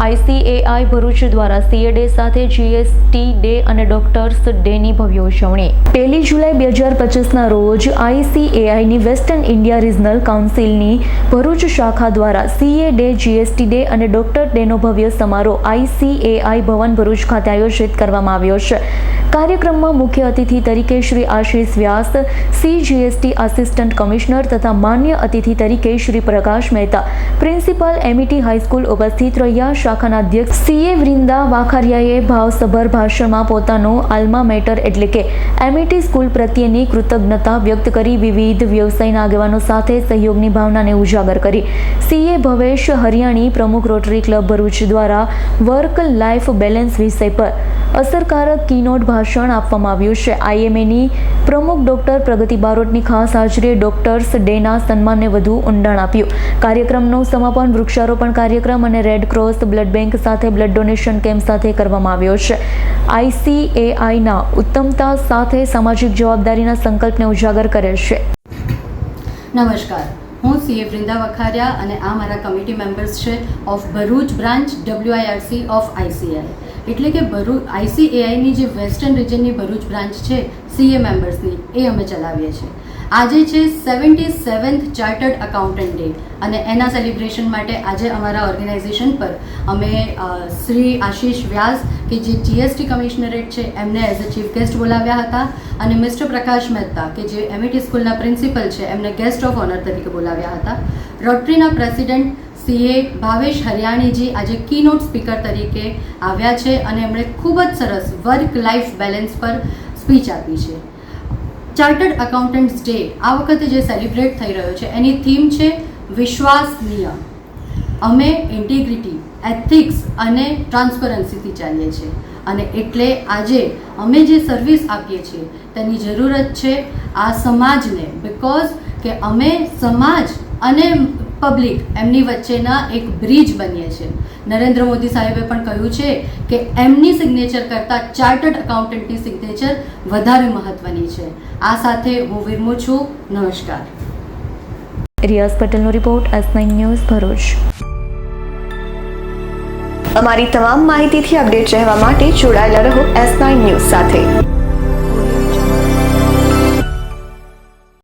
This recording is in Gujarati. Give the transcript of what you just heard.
ICAI ભરૂચ દ્વારા CA ડે સાથે GST ડે અને ડોક્ટર્સ ડેની ભવ્ય ઉજવણી 1 જુલાઈ 2025ના રોજ ICAIની વેસ્ટર્ન ઇન્ડિયા રિજનલ કાઉન્સિલની ભરૂચ શાખા દ્વારા CA ડે, GST ડે અને ડોક્ટર ડેનો ભવ્ય સમારોહ ICAI ભવન ભરૂચ ખાતે આયોજિત કરવામાં આવ્યો છે। કાર્યક્રમમાં મુખ્ય અતિથિ તરીકે શ્રી આશીષ વ્યાસ, CGST આસિસ્ટન્ટ કમિશનર તથા માન્ય અતિથિ તરીકે Shri Prakash Mehta, principal MET high school ઉપસ્થિત રહ્યા। શાખાના અધ્યક્ષ CA વૃંદા વાખારિયાએ ભાવસભર ભાષણમાં પોતાનો આલ્મા મેટર એટલે કે MET સ્કૂલ પ્રત્યેની કૃતજ્ઞતા વ્યક્ત કરી વિવિધ વ્યવસાયના આગેવાનો સાથે સહયોગની ભાવનાને ઉજાગર કરી। CA ભવેશ હરિયાણી, પ્રમુખ રોટરી ક્લબ ભરૂચ દ્વારા વર્ક લાઈફ બેલેન્સ વિષય પર અસરકારક કીનોટ ભાષણ આપવામાં આવ્યું છે। IMAની પ્રમુખ ડોક્ટર પ્રગતિ બારોટની ખાસ હાજરીએ ડોક્ટર્સ ડેના સન્માનને વધુ ઊંડાણ આપ્યું। કાર્યક્રમનું સમાપન વૃક્ષારોપણ કાર્યક્રમ અને રેડ ક્રોસ બ્લડ બેંક સાથે બ્લડ ડોનેશન કેમ્પ સાથે કરવામાં આવ્યો છે। ICAIના ઉત્તમતા સાથે સામાજિક જવાબદારીના સંકલ્પને ઉજાગર કરે છે। નમસ્કાર, હું CA વૃંદા વખારિયા અને આ મારા કમિટી મેમ્બર્સ છે of Bharuch branch WIRC of ICAI, એટલે કે ICAIની જે વેસ્ટર્ન રિજનની ભરૂચ બ્રાન્ચ છે CA મેમ્બર્સની, એ અમે ચલાવીએ છીએ। આજે છે 77th ચાર્ટર્ડ અકાઉન્ટન્ટ ડે અને એના સેલિબ્રેશન માટે આજે અમારા ઓર્ગેનાઇઝેશન પર અમે શ્રી આશીષ વ્યાસ કે જે GST કમિશનરેટ છે એમને એઝ અ ચીફ ગેસ્ટ બોલાવ્યા હતા અને મિસ્ટર પ્રકાશ મહેતા કે જે MET સ્કૂલના પ્રિન્સિપલ છે એમને ગેસ્ટ ઓફ ઓનર તરીકે બોલાવ્યા હતા। રોટરીના પ્રેસિડેન્ટ CA ભાવેશ હરિયાણીજી આજે કીનોટ સ્પીકર તરીકે આવ્યા છે અને એમણે ખૂબ જ સરસ વર્ક લાઈફ બેલેન્સ પર સ્પીચ આપી છે। ચાર્ટર્ડ અકાઉન્ટન્ટ્સ ડે આ વખતે જે સેલિબ્રેટ થઈ રહ્યો છે એની થીમ છે વિશ્વાસનીય। અમે ઇન્ટિગ્રિટી, એથિક્સ અને ટ્રાન્સપરન્સીથી ચાલીએ છીએ અને એટલે આજે અમે જે સર્વિસ આપીએ છીએ તેની જરૂરત છે આ સમાજને, બિકોઝ કે અમે સમાજ અને પબ્લિક એમની વચ્ચેના એક બ્રિજ બનીએ છીએ। નરેન્દ્ર મોદી સાહેબે પણ કહ્યું છે કે એમની સિગ્નેચર કરતાં ચાર્ટર્ડ અકાઉન્ટન્ટની સિગ્નેચર વધારે મહત્વની છે। આ સાથે હું વિરમું છું। નમસ્કાર। રિયાઝ પટેલનો રિપોર્ટ, S9 ન્યૂઝ ભરૂચ। અમારી તમામ માહિતીથી અપડેટ રહેવા માટે જોડાયેલા રહો S9 ન્યૂઝ સાથે।